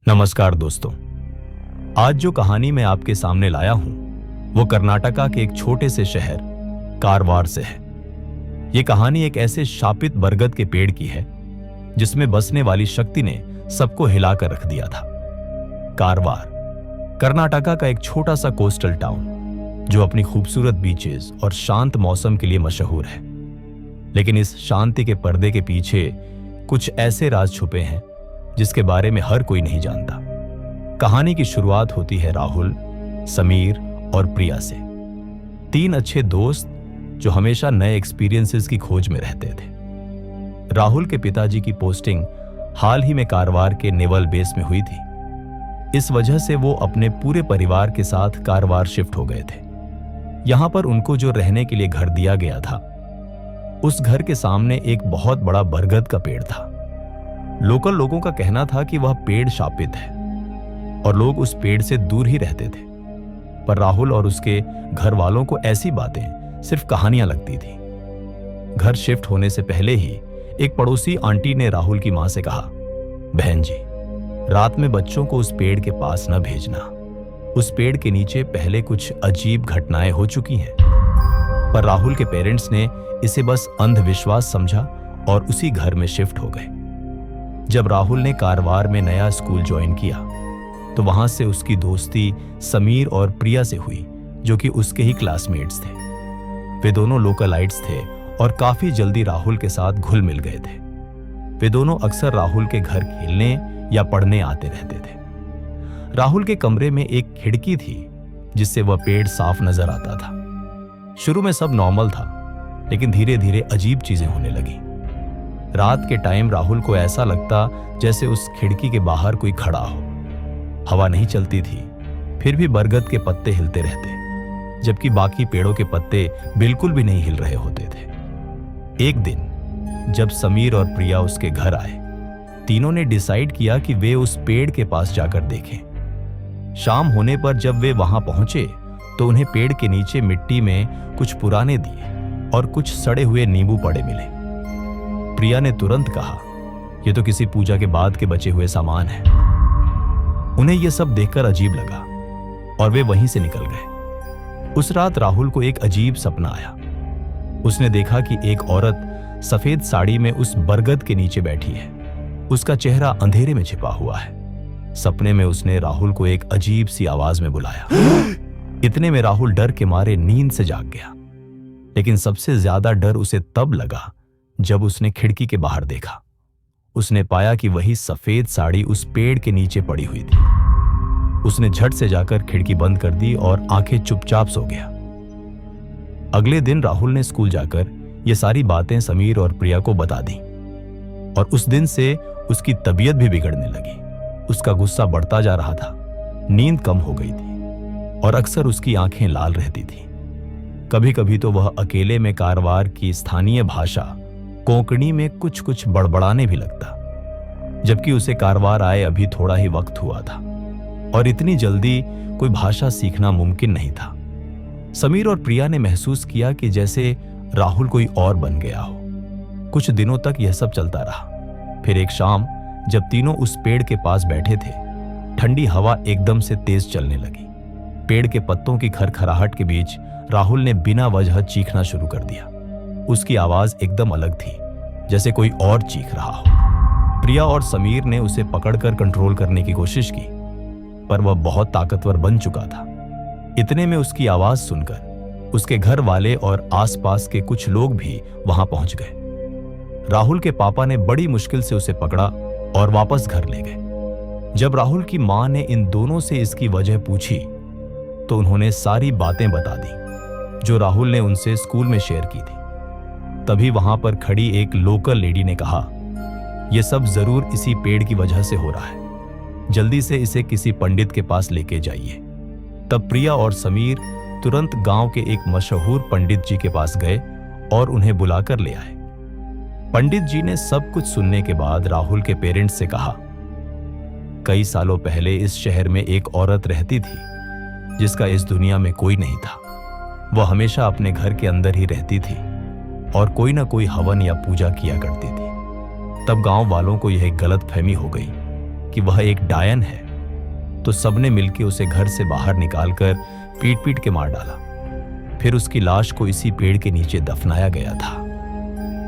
नमस्कार दोस्तों। आज जो कहानी मैं आपके सामने लाया हूं वो कर्नाटका के एक छोटे से शहर कारवार से है। ये कहानी एक ऐसे शापित बरगद के पेड़ की है जिसमें बसने वाली शक्ति ने सबको हिलाकर रख दिया था। कारवार कर्नाटका का एक छोटा सा कोस्टल टाउन जो अपनी खूबसूरत बीचेस और शांत मौसम के लिए मशहूर है। लेकिन इस शांति के पर्दे के पीछे कुछ ऐसे राज छुपे हैं जिसके बारे में हर कोई नहीं जानता। कहानी की शुरुआत होती है राहुल, समीर और प्रिया से, तीन अच्छे दोस्त जो हमेशा नए एक्सपीरियंसेस की खोज में रहते थे। राहुल के पिताजी की पोस्टिंग हाल ही में कारवार के नेवल बेस में हुई थी। इस वजह से वो अपने पूरे परिवार के साथ कारवार शिफ्ट हो गए थे। यहां पर उनको जो रहने के लिए घर दिया गया था, उस घर के सामने एक बहुत बड़ा बरगद का पेड़ था। लोकल लोगों का कहना था कि वह पेड़ शापित है और लोग उस पेड़ से दूर ही रहते थे। पर राहुल और उसके घर वालों को ऐसी बातें सिर्फ कहानियां लगती थी। घर शिफ्ट होने से पहले ही एक पड़ोसी आंटी ने राहुल की मां से कहा, बहन जी, रात में बच्चों को उस पेड़ के पास न भेजना। उस पेड़ के नीचे पहले कुछ अजीब घटनाएं हो चुकी हैं। पर राहुल के पेरेंट्स ने इसे बस अंधविश्वास समझा और उसी घर में शिफ्ट हो गए। जब राहुल ने कारवार में नया स्कूल ज्वाइन किया तो वहां से उसकी दोस्ती समीर और प्रिया से हुई, जो कि उसके ही क्लासमेट्स थे। वे दोनों लोकलाइट्स थे और काफी जल्दी राहुल के साथ घुल मिल गए थे। वे दोनों अक्सर राहुल के घर खेलने या पढ़ने आते रहते थे। राहुल के कमरे में एक खिड़की थी जिससे वह पेड़ साफ नजर आता था। शुरू में सब नॉर्मल था, लेकिन धीरे धीरे अजीब चीजें होने लगी। रात के टाइम राहुल को ऐसा लगता जैसे उस खिड़की के बाहर कोई खड़ा हो। हवा नहीं चलती थी, फिर भी बरगद के पत्ते हिलते रहते, जबकि बाकी पेड़ों के पत्ते बिल्कुल भी नहीं हिल रहे होते थे। एक दिन जब समीर और प्रिया उसके घर आए, तीनों ने डिसाइड किया कि वे उस पेड़ के पास जाकर देखें। शाम होने पर जब वे वहां पहुंचे तो उन्हें पेड़ के नीचे मिट्टी में कुछ पुराने दिए और कुछ सड़े हुए नींबू पड़े मिले। प्रिया ने तुरंत कहा, यह तो किसी पूजा के बाद के बचे हुए सामान है। उन्हें यह सब देखकर अजीब लगा और वे वहीं से निकल गए। उस रात राहुल को एक अजीब सपना आया। उसने देखा कि एक औरत सफेद साड़ी में उस बरगद के नीचे बैठी है। उसका चेहरा अंधेरे में छिपा हुआ है। सपने में उसने राहुल को एक अजीब सी आवाज में बुलाया। इतने में राहुल डर के मारे नींद से जाग गया। लेकिन सबसे ज्यादा डर उसे तब लगा जब उसने खिड़की के बाहर देखा। उसने पाया कि वही सफेद साड़ी उस पेड़ के नीचे पड़ी हुई थी। उसने झट से जाकर खिड़की बंद कर दी और आंखें चुपचाप सो गया। अगले दिन राहुल ने स्कूल जाकर ये सारी बातें समीर और प्रिया को बता दी और उस दिन से उसकी तबीयत भी बिगड़ने लगी। उसका गुस्सा बढ़ता जा रहा था, नींद कम हो गई थी और अक्सर उसकी आंखें लाल रहती थी। कभी कभी तो वह अकेले में कारवार की स्थानीय भाषा कोंकणी में कुछ कुछ बड़बड़ाने भी लगता, जबकि उसे कारवार आए अभी थोड़ा ही वक्त हुआ था और इतनी जल्दी कोई भाषा सीखना मुमकिन नहीं था। समीर और प्रिया ने महसूस किया कि जैसे राहुल कोई और बन गया हो। कुछ दिनों तक यह सब चलता रहा। फिर एक शाम जब तीनों उस पेड़ के पास बैठे थे, ठंडी हवा एकदम से तेज चलने लगी। पेड़ के पत्तों की खरखराहट के बीच राहुल ने बिना वजह चीखना शुरू कर दिया। उसकी आवाज एकदम अलग थी, जैसे कोई और चीख रहा हो। प्रिया और समीर ने उसे पकड़कर कंट्रोल करने की कोशिश की, पर वह बहुत ताकतवर बन चुका था। इतने में उसकी आवाज सुनकर उसके घर वाले और आसपास के कुछ लोग भी वहां पहुंच गए। राहुल के पापा ने बड़ी मुश्किल से उसे पकड़ा और वापस घर ले गए। जब राहुल की मां ने इन दोनों से इसकी वजह पूछी तो उन्होंने सारी बातें बता दी जो राहुल ने उनसे स्कूल में शेयर की थी। तभी वहां पर खड़ी एक लोकल लेडी ने कहा, यह सब जरूर इसी पेड़ की वजह से हो रहा है। जल्दी से इसे किसी पंडित के पास लेके जाइए। तब प्रिया और समीर तुरंत गांव के एक मशहूर पंडित जी के पास गए और उन्हें बुलाकर ले आए। पंडित जी ने सब कुछ सुनने के बाद राहुल के पेरेंट्स से कहा, कई सालों पहले इस शहर में एक औरत रहती थी जिसका इस दुनिया में कोई नहीं था। वह हमेशा अपने घर के अंदर ही रहती थी और कोई ना कोई हवन या पूजा किया करती थी। तब गांव वालों को यह गलतफहमी हो गई कि वह एक डायन है तो सबने मिलकर उसे घर से बाहर निकालकर पीट पीट के मार डाला। फिर उसकी लाश को इसी पेड़ के नीचे दफनाया गया था।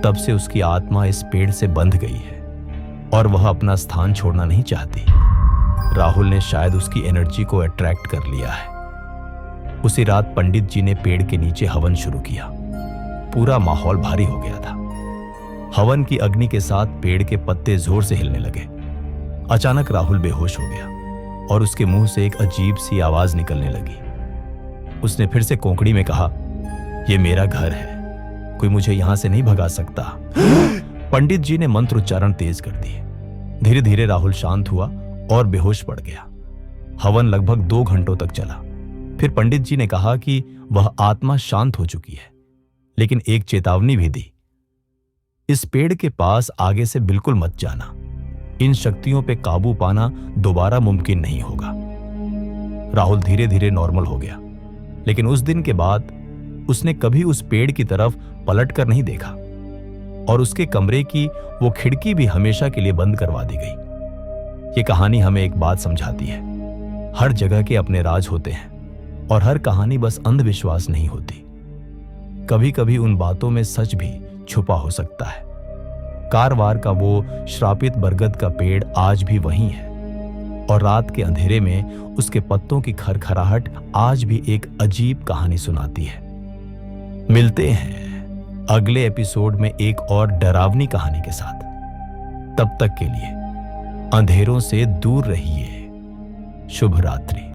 तब से उसकी आत्मा इस पेड़ से बंध गई है और वह अपना स्थान छोड़ना नहीं चाहती। राहुल ने शायद उसकी एनर्जी को अट्रैक्ट कर लिया है। उसी रात पंडित जी ने पेड़ के नीचे हवन शुरू किया। पूरा माहौल भारी हो गया था। हवन की अग्नि के साथ पेड़ के पत्ते जोर से हिलने लगे। अचानक राहुल बेहोश हो गया और उसके मुंह से एक अजीब सी आवाज निकलने लगी। उसने फिर से कोंकणी में कहा, यह मेरा घर है, कोई मुझे यहां से नहीं भगा सकता। पंडित जी ने मंत्र उच्चारण तेज कर दिए। धीरे धीरे राहुल शांत हुआ और बेहोश पड़ गया। हवन लगभग 2 घंटों तक चला। फिर पंडित जी ने कहा कि वह आत्मा शांत हो चुकी है, लेकिन एक चेतावनी भी दी, इस पेड़ के पास आगे से बिल्कुल मत जाना। इन शक्तियों पे काबू पाना दोबारा मुमकिन नहीं होगा। राहुल धीरे धीरे नॉर्मल हो गया, लेकिन उस दिन के बाद उसने कभी उस पेड़ की तरफ पलट कर नहीं देखा और उसके कमरे की वो खिड़की भी हमेशा के लिए बंद करवा दी गई। ये कहानी हमें एक बात समझाती है, हर जगह के अपने राज होते हैं और हर कहानी बस अंधविश्वास नहीं होती। कभी कभी उन बातों में सच भी छुपा हो सकता है। कारवार का वो श्रापित बरगद का पेड़ आज भी वहीं है और रात के अंधेरे में उसके पत्तों की खरखराहट आज भी एक अजीब कहानी सुनाती है। मिलते हैं अगले एपिसोड में एक और डरावनी कहानी के साथ। तब तक के लिए अंधेरों से दूर रहिए। शुभ रात्रि।